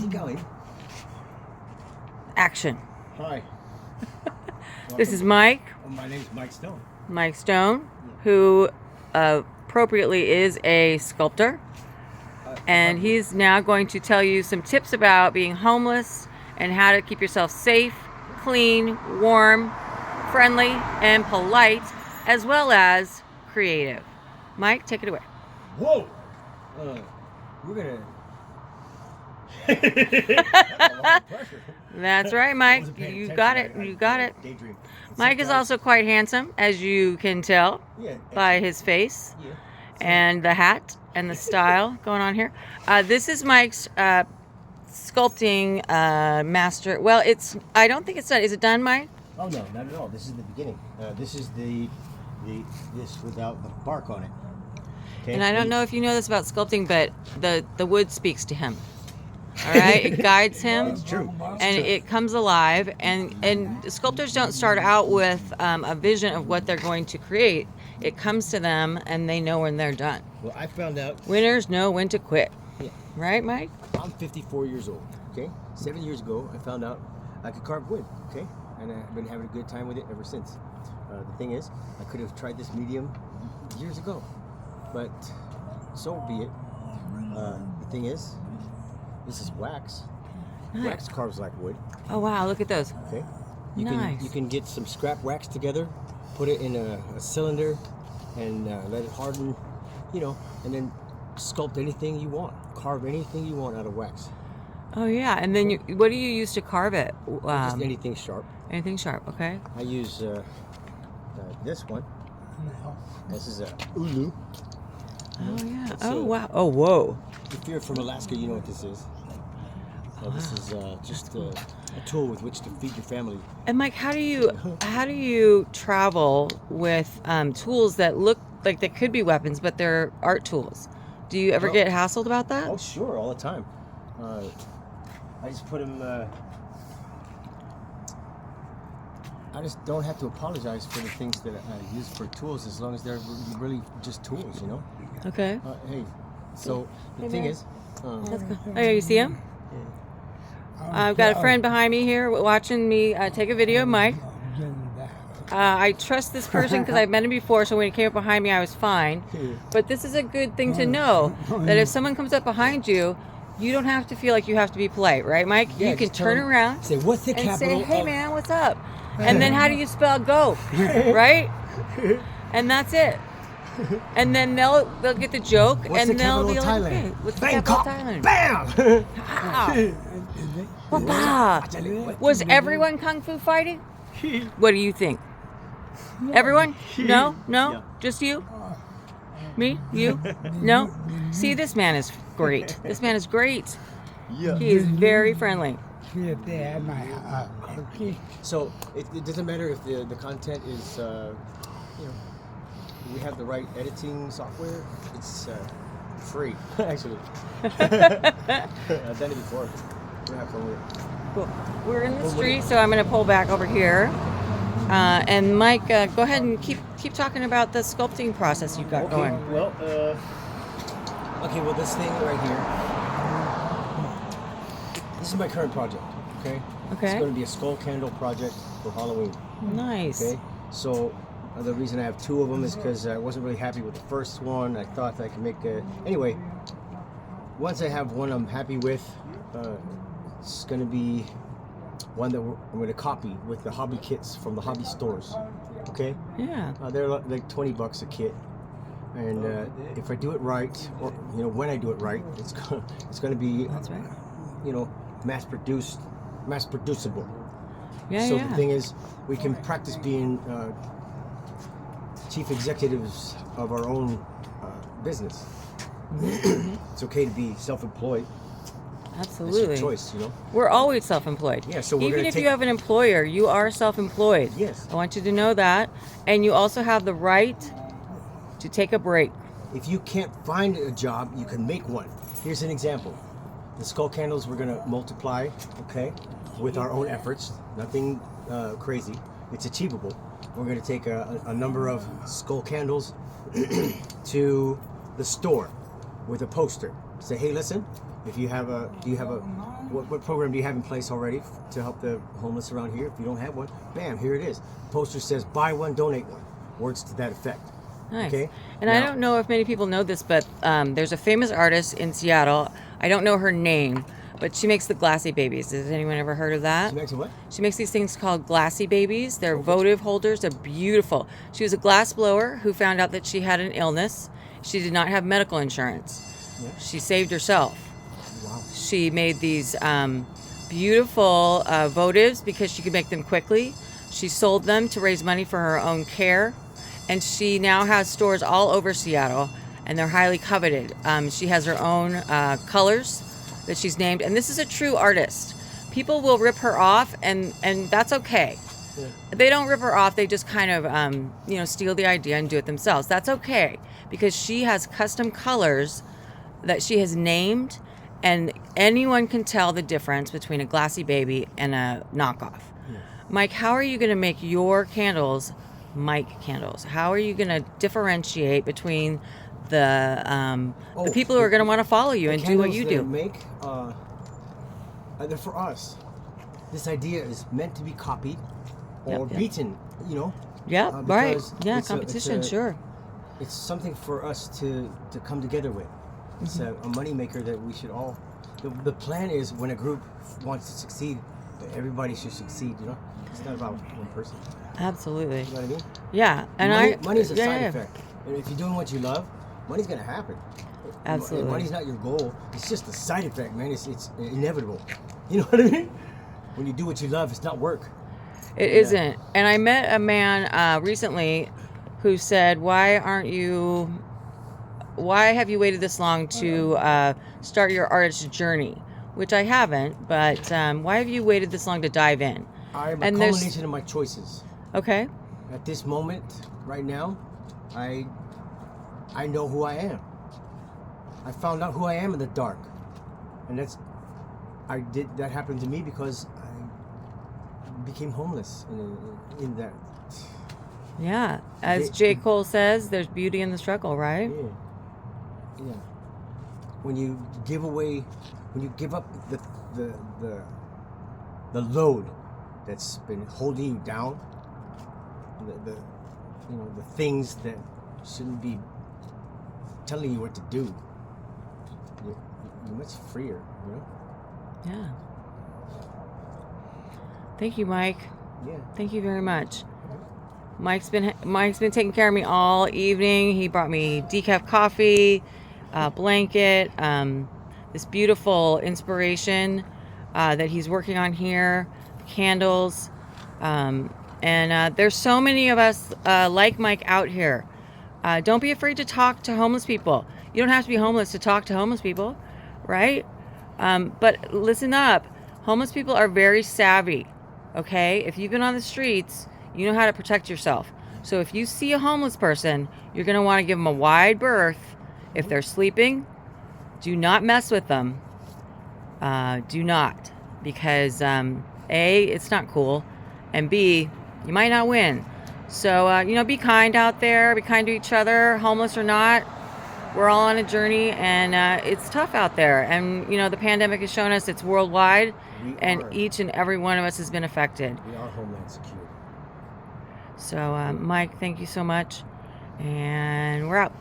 Easy going. Action. Hi. This is Mike. My name is Mike Stone. Mike Stone, who appropriately is a sculptor. And he's now going to tell you some tips about being homeless and how to keep yourself safe, clean, warm, friendly, and polite, as well as creative. Mike, take it away. Whoa! We're gonna. That's right, Mike. You got it. You got it. Daydream. Mike is also quite handsome, as you can tell by his face and the hat and the style going on here. This is Mike's sculpting master. Well, I don't think it's done. Is it done, Mike? Oh no, not at all. This is the beginning. This is this without the bark on it. Okay? And I don't know if you know this about sculpting, but the wood speaks to him. All right, it guides him. It's true. And it comes alive. And sculptors don't start out with a vision of what they're going to create. It comes to them, and they know when they're done. Well, I found out. Winners know when to quit. Yeah. Right, Mike? I'm 54 years old. Okay, 7 years ago, I found out I could carve wood. Okay, and I've been having a good time with it ever since. The thing is, I could have tried this medium years ago, but so be it. The thing is, this is wax. Nice. Wax carves like wood. Oh wow, look at those. Okay. Nice. You can get some scrap wax together, put it in a cylinder, and let it harden, and then sculpt anything you want. Carve anything you want out of wax. Oh yeah, and then what do you use to carve it? Just anything sharp. Anything sharp, okay. I use this one. This is a ulu. Oh yeah. It's Oh wow. Oh whoa. If you're from Alaska, you know what this is. This is just a tool with which to feed your family. And Mike, how do you travel with tools that look like they could be weapons, but they're art tools? Do you ever get hassled about that? Oh sure, all the time. I just put them. I just don't have to apologize for the things that I use for tools, as long as they're really just tools, Okay. Hey, so the thing is, Let's go. Oh yeah, you see him? I've got a friend behind me here watching me take a video of Mike. I trust this person because I've met him before, so when he came up behind me, I was fine. But this is a good thing to know, that if someone comes up behind you, you don't have to feel like you have to be polite, right, Mike? Yeah, you can turn around, say, "What's the and capital?" say, "Hey, man, what's up?" And then how do you spell go, right? And that's it. And then they'll get the joke, What's and the they'll be capital like, of Thailand? "Okay, what's the capital of Thailand?" Bam! Wow. Was everyone kung fu fighting? What do you think? Everyone? No? Yeah. Just you? Me? You? No? See, this man is great. This man is great. Yeah. He is very friendly. So it doesn't matter if the content is, we have the right editing software. It's free, actually. I've done it before. We'll have fun with it. Cool. We're in the street, so I'm going to pull back over here. And Mike, go ahead and keep talking about the sculpting process you've got going. Well, this thing right here. This is my current project. Okay. Okay. It's going to be a skull candle project for Halloween. Nice. Okay. So the reason I have two of them is because I wasn't really happy with the first one. I thought I could make anyway. Once I have one I'm happy with, it's going to be one that I'm going to copy with the hobby kits from the hobby stores. Okay. Yeah. They're like $20 a kit, and if I do it right, or when I do it right, it's going to be That's right. mass producible. Yeah, So yeah. the thing is, we can practice being chief executives of our own business. It's okay to be self-employed. Absolutely. It's your choice, We're always self-employed. Yeah, so we're even gonna if you have an employer, you are self-employed. Yes. I want you to know that, and you also have the right to take a break. If you can't find a job, you can make one. Here's an example. The skull candles we're going to multiply, okay, with our own efforts. Nothing crazy. It's achievable. We're going to take a number of skull candles to the store with a poster. say, hey, listen, if you have a, what program do you have in place already to help the homeless around here? If you don't have one, bam, here it is. Poster says, buy one, donate one. Words to that effect. Nice. Okay. And I don't know if many people know this, but there's a famous artist in Seattle. I don't know her name, but she makes the glassy babies. Has anyone ever heard of that? She makes a what? She makes these things called glassy babies. They're votive holders. They're beautiful. She was a glass blower who found out that she had an illness. She did not have medical insurance. Yeah. She saved herself. Wow. She made these beautiful votives because she could make them quickly. She sold them to raise money for her own care. And she now has stores all over Seattle, and they're highly coveted. She has her own colors that she's named. And this is a true artist. People will rip her off, and that's okay. Yeah. They don't rip her off. They just kind of, steal the idea and do it themselves. That's okay, because she has custom colors that she has named, and anyone can tell the difference between a glassy baby and a knockoff. Yeah. Mike, how are you going to make your candles Mike candles? How are you going to differentiate between the people who are going to want to follow you and do what you do? Make, they're for us. This idea is meant to be copied or beaten, Yeah, right. Yeah, competition, sure. It's something for us to come together with. It's a moneymaker that we should all... The plan is when a group wants to succeed, everybody should succeed, It's not about one person. Absolutely. You know what I mean? Yeah. And money's a side effect. And if you're doing what you love, money's going to happen. Absolutely. Money's not your goal. It's just a side effect, man. It's inevitable. You know what I mean? When you do what you love, it's not work. It isn't. And I met a man recently who said, why have you waited this long to start your artist journey? Which I haven't, but why have you waited this long to dive in? I'm a culmination of my choices. Okay. At this moment, right now, I know who I am. I found out who I am in the dark. And that happened to me because I became homeless in that. Yeah. As J. Cole says, there's beauty in the struggle, right? Yeah. When you give up the load that's been holding you down, the things that shouldn't be telling you what to do, you're much freer, Yeah. Thank you, Mike. Yeah. Thank you very much. Mike's been taking care of me all evening. He brought me decaf coffee, a blanket, this beautiful inspiration that he's working on here, candles, and there's so many of us like Mike out here. Don't be afraid to talk to homeless people. You don't have to be homeless to talk to homeless people, right? But listen up. Homeless people are very savvy, okay? If you've been on the streets, you know how to protect yourself. So if you see a homeless person, you're going to want to give them a wide berth. If they're sleeping, do not mess with them. Do not. Because A, it's not cool. And B, you might not win. So, be kind out there. Be kind to each other, homeless or not. We're all on a journey, and it's tough out there. And, the pandemic has shown us it's worldwide, and each and every one of us has been affected. We are homeland secure. So, Mike, thank you so much. And we're out.